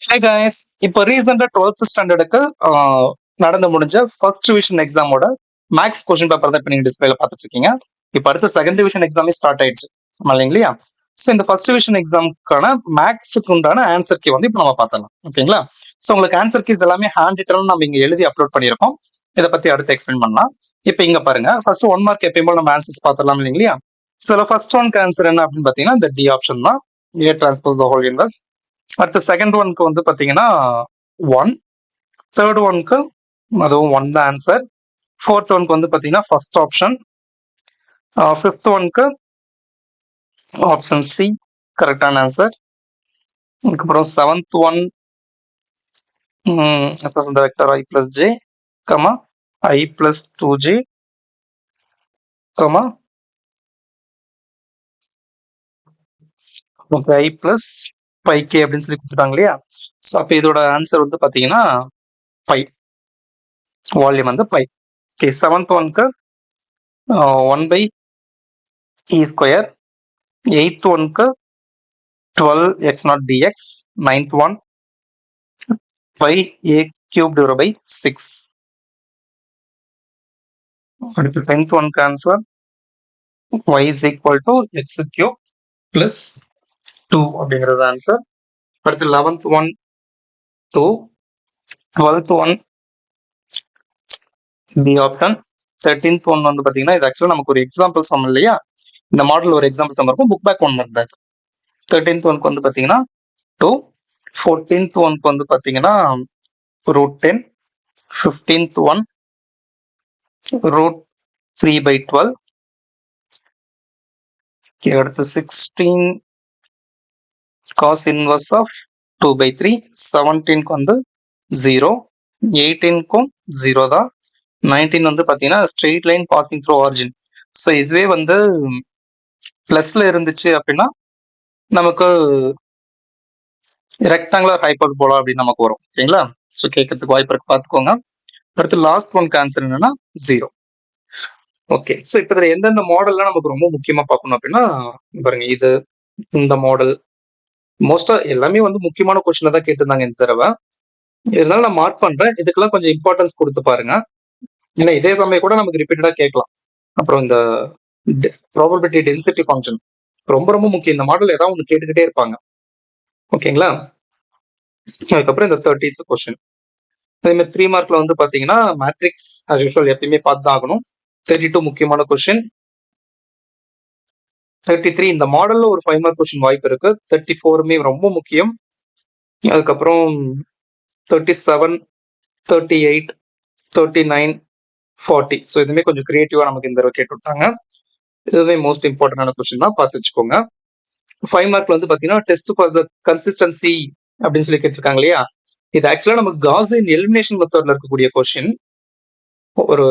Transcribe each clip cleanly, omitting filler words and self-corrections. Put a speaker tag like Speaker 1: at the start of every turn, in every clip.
Speaker 1: Hi guys, இப்போ ரீசெண்டா 12th ஸ்டாண்டர்டுக்கு நடந்து முடிஞ்ச ஃபர்ஸ்ட் டிவிஷன் எக்ஸாமோட மேக்ஸ் கொஸ்டின் பேப்பர் தான் இப்போ நீங்க டிஸ்பிளேல பார்த்துட்டு இருக்கீங்க. இப்போ அடுத்த செகண்ட் டிவிஷன் எக்ஸாமே ஸ்டார்ட் ஆயிடுச்சு, ஆமா இல்லைங்களா? ஸோ இந்த ஃபர்ஸ்ட் டிவிஷன் எக்ஸாமுக்கான மேக்ஸுக்கு உண்டான ஆன்சர் கீ வந்து இப்போ நம்ம பார்த்துடலாம், ஓகேங்களா? ஸோ உங்களுக்கு ஆன்சர் கீஸ் எல்லாமே ஹேண்ட் ரிட்டன் நம்ம இங்க எழுதி அப்லோட் பண்ணியிருக்கோம். இதை பத்தி அடுத்து எக்ஸ்பிளைன் பண்ணலாம். இப்போ இங்க பாருங்க, ஃபர்ஸ்ட் 1 மார்க் எப்பயும் போல நம்ம ஆன்சர்ஸ் பார்த்துடலாம் இல்லைங்களா? ஸோ ஃபர்ஸ்ட் ஒன்க்கு ஆன்சர் என்ன அப்படின்னு பார்த்தீங்கன்னா இந்த டி ஆப்ஷன் தான், ஏ டிரான்ஸ்போஸ் த ஹோல் இன்வர்ஸ். அடுத்த செகண்ட் ஒன்க்கு வந்து பாத்தீங்கன்னா 1, தேர்ட் ஒன்க்கு அதுவும் 1 தான் ஆன்சர். ஃபோர்த் ஒன்க்கு வந்து பாத்தீங்கன்னா ஃபர்ஸ்ட் ஆப்ஷன், ஃபிஃப்த் ஒன்க்கு ஆப்ஷன் சி கரெக்டான ஆன்சர். அதுக்கப்புறம் seventh one the vector I plus j, I plus 2j, I plus pi k அப்படின்னு சொல்லி கொடுத்துட்டாங்க இல்லையா? ஸோ அப்போ இதோட ஆன்சர் வந்து பாத்தீங்கன்னா பை, வால்யூம் வந்து பை. ஓகே, செவன்த் ஒன்க்கு 1/e ஸ்கொயர், எயித் ஒன்க்கு 12x naught dx, ninth one pi a cube divided by 6. அடுத்து 10th one answer y is equal to x cube plus 2 அப்படிங்கிறது ஆன்சர். அடுத்து 11th one 2, 12th one the option, 13th one வந்து பாத்தீங்கன்னா இது ஆக்சுவலா நமக்கு ஒரு எக்ஸாம்பிள் சம் இல்லையா? இந்த மாடல் ஒரு எக்ஸாம்பிள் சம் இருக்கும், புக் பேக் 1 மார்க் தான். 13th ஒன்க்கு வந்து பாத்தீங்கன்னா 2, 14th ஒன்க்கு வந்து பாத்தீங்கன்னா √10, 15th one √3/12. அடுத்து 16 cos inverse of 2/3, 17க்கு வந்து 0, 18க்கும் 0 தான், 19 வந்து பாத்தீங்கன்னா straight line passing through origin. So இதுவே வந்து பிளஸ்ல இருந்துச்சு அப்படின்னா நமக்கு ரெக்டாங்குலர் ஹைப்பர்போலா அப்படின்னு நமக்கு வரும், ஓகேங்களா? ஸோ கேட்கறதுக்கு வாய்ப்பு இருக்கு, பார்த்துக்கோங்க. அடுத்து லாஸ்ட் ஒன்க்கு ஆன்சர் என்னன்னா 0. ஓகே, ஸோ இப்போ இதில் எந்தெந்த மாடல்லாம் நமக்கு ரொம்ப முக்கியமா பார்க்கணும் அப்படின்னா பாருங்க, இது இந்த மாடல் மோஸ்டா எல்லாமே வந்து முக்கியமான கொஸ்டின் தான் கேட்டிருந்தாங்க இந்த தடவை. இதனால நான் மார்க் பண்றேன், இதுக்கெல்லாம் கொஞ்சம் இம்பார்ட்டன்ஸ் கொடுத்து பாருங்க, ஏன்னா இதே சமயம் கூட நமக்கு ரிப்பீட்டடா கேட்கலாம். அப்புறம் இந்த ப்ராபபிலிட்டி டென்சிட்டி ஃபங்க்ஷன் ரொம்ப ரொம்ப முக்கியம், இந்த மாடல் ஏதாவது ஒன்று கேட்டுக்கிட்டே இருப்பாங்க, ஓகேங்களா? அதுக்கப்புறம் இந்த 30th கொஸ்டின், அதே மாதிரி 3 மார்க்ல வந்து பாத்தீங்கன்னா மேட்ரிக்ஸ் as usual எப்பயுமே பார்த்து தான் ஆகணும். 32 முக்கியமான கொஸ்டின். 33 இந்த மாடல்ல ஒரு 5 மார்க் கொஸ்டின் வாய்ப்பு இருக்கு. 34மே ரொம்ப முக்கியம். அதுக்கப்புறம் 37, 38, 39, 40. ஸோ இதுவுமே கொஞ்சம் கிரியேட்டிவா நமக்கு இந்த தடவை கேட்டு விட்டாங்க. இதுவே மோஸ்ட் இம்பார்ட்டன்டான கொஸ்டின் தான், பார்த்து வச்சுக்கோங்க. 5 மார்க்ல வந்து பாத்தீங்கன்னா டெஸ்ட் ஃபார் த கன்சிஸ்டன்சி அப்படின்னு சொல்லி கேட்டிருக்காங்க இல்லையா? இது ஆக்சுவலா நமக்கு காஸியன் எலிமினேஷன் மெத்தட்ல இருக்கக்கூடிய கொஸ்டின், ஒரு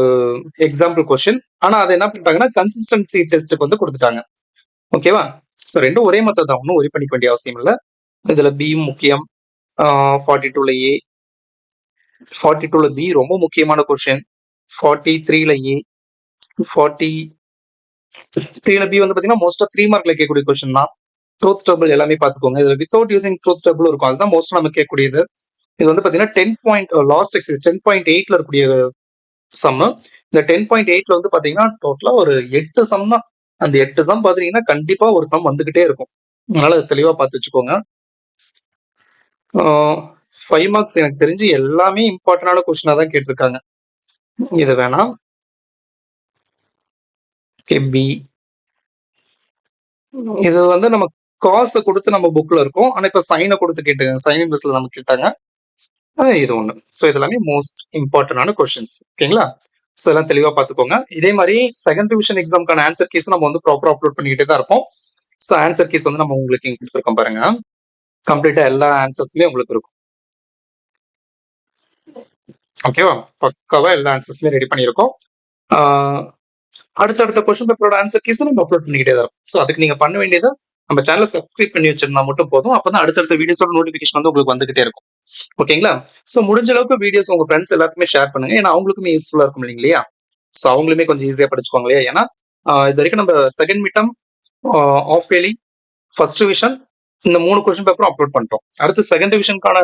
Speaker 1: எக்ஸாம்பிள் கொஸ்டின். ஆனா அதை என்ன பண்ணிட்டாங்கன்னா கன்சிஸ்டன்சி டெஸ்ட்டுக்கு வந்து கொடுத்துட்டாங்க, ஓகேவா? ஸோ ரெண்டும் ஒரே மெத்தட் தான், ஒன்றும் ஒரே பண்ணிக்க வேண்டிய அவசியம் இல்லை. இதுல பி முக்கியம், 42ல ஏ, 42ல பி ரொம்ப முக்கியமான கொஸ்டின், 43ல ஏ, 43ல பி வந்து பாத்தீங்கன்னா மோஸ்டா 3 மார்க்ல கேட்கக்கூடிய கொஸ்டின் தான். ட்ரூத் டேபிள் எல்லாமே பார்த்துக்கோங்க, இதுல வித்தவுட் யூசிங் ட்ரூத் டேபிள் இருக்கும், அதுதான் மோஸ்டா நம்ம கேட்கக்கூடியது. இது வந்து பாத்தீங்கன்னா 10 லாஸ்ட் எக்ஸசைஸ் 10.8ல இருக்கக்கூடிய சம். இந்த 10.8ல வந்து பாத்தீங்கன்னா டோட்டலா ஒரு 8 சம் தான். அந்த 8 சம் பாத்தீங்கன்னா கண்டிப்பா ஒரு சம் வந்துகிட்டே இருக்கும், அதனால தெளிவா பார்த்து வச்சுக்கோங்க. 5 மார்க்ஸ் எனக்கு தெரிஞ்சு எல்லாமே இம்பார்ட்டன்டான கொஸ்டினா தான் கேட்டிருக்காங்க. இது வேணாம், பி இது வந்து நம்ம காசை கொடுத்து நம்ம புக்ல இருக்கும், ஆனா இப்ப சைனை கொடுத்து கேட்டாங்க, சைன் இன்வெர்ஸ்ல நம்ம கேட்டாங்க, இது ஒண்ணு. ஸோ இதெல்லாமே மோஸ்ட் இம்பார்ட்டன்டான கொஸ்டின்ஸ், ஓகேங்களா? ஸோ இதெல்லாம் தெளிவா பார்த்துக்கோங்க. இதே மாதிரி செகண்ட் டிவிஷன் எக்ஸாம்க்கான ஆன்சர் கீஸ் நம்ம வந்து ப்ராப்பரா அப்லோட் பண்ணிக்கிட்டே தான் இருப்போம். ஸோ ஆன்சர் கீஸ் வந்து நம்ம உங்களுக்கு இங்க கொடுத்துருக்கோம் பாருங்க, கம்ப்ளீட்டா எல்லா ஆன்சர்ஸுமே உங்களுக்கு இருக்கும், ஓகேவா? பக்காவா எல்லா ஆன்சர்ஸுமே ரெடி பண்ணியிருக்கோம். அடுத்தடுத்த கொஸ்டின் பேப்பரோட ஆன்சர் கீஸ் நம்ம அப்லோட் பண்ணிக்கிட்டே தான் இருக்கும். ஸோ அதுக்கு நீங்க பண்ண வேண்டியது நம்ம சேனலை சப்ஸ்கிரைப் பண்ணி வச்சிருந்தா மட்டும் போதும், அப்பதான் அடுத்தடுத்த வீடியோஸோட நோட்டிபிகேஷன் வந்து உங்களுக்கு வந்துகிட்டே இருக்கும், ஓகேங்களா? ஸோ முடிஞ்ச அளவுக்கு வீடியோஸ் உங்க ஃப்ரெண்ட்ஸ் எல்லாருக்குமே ஷேர் பண்ணுங்க, ஏன்னா அவங்களுக்குமே யூஸ்ஃபுல்லா இருக்கும் இல்லைங்களா? ஸோ அவங்களுமே கொஞ்சம் ஈஸியா படிச்சுப்பாங்க இல்லையா? ஏன்னா இது வரைக்கும் நம்ம செகண்ட் மிட்டம், ஆஃப் இயர்லி, ஃபர்ஸ்ட் டிவிஷன், இந்த 3 கொஸ்டின் பேப்பரும் அப்லோட் பண்ணிட்டோம். அடுத்து செகண்ட் டிவிஷனுக்கான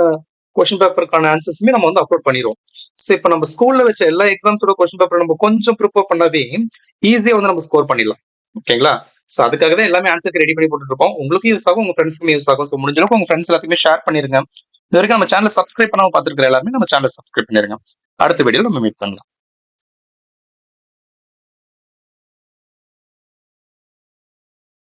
Speaker 1: கொஸ்டின் பேப்பருக்கான ஆன்சர்ஸுமே நம்ம வந்து அப்லோட் பண்ணிடுவோம். ஸோ இப்போ நம்ம ஸ்கூல்ல வச்ச எல்லா எக்ஸாம்ஸோட கொஸ்டின் பேப்பர் நம்ம கொஞ்சம் ப்ரிப்பேர் பண்ணாவே ஈஸியா வந்து நம்ம ஸ்கோர் பண்ணிடலாம். ஓகேங்களா? ஸோ அதுக்காக தான் எல்லாமே ஆன்சருக்கு ரெடி பண்ணி போட்டுட்டு இருக்கோம். உங்களுக்கும் யூஸ் ஆகும், உங்க ஃப்ரெண்ட்ஸ்க்கும் யூஸ் ஆகும். ஸோ முடிஞ்ச அளவுக்கு உங்க ஃப்ரெண்ட்ஸ் எல்லாத்தையுமே ஷேர் பண்ணிருங்க. இது வரைக்கும் நம்ம சேனல் சப்ஸ்கிரைப் பண்ணாம பார்த்துருக்கிற எல்லாருமே நம்ம சேனல் சப்ஸ்கிரைப் பண்ணிருங்க. அடுத்த வீடியோல நம்ம மீட் பண்ணலாம்.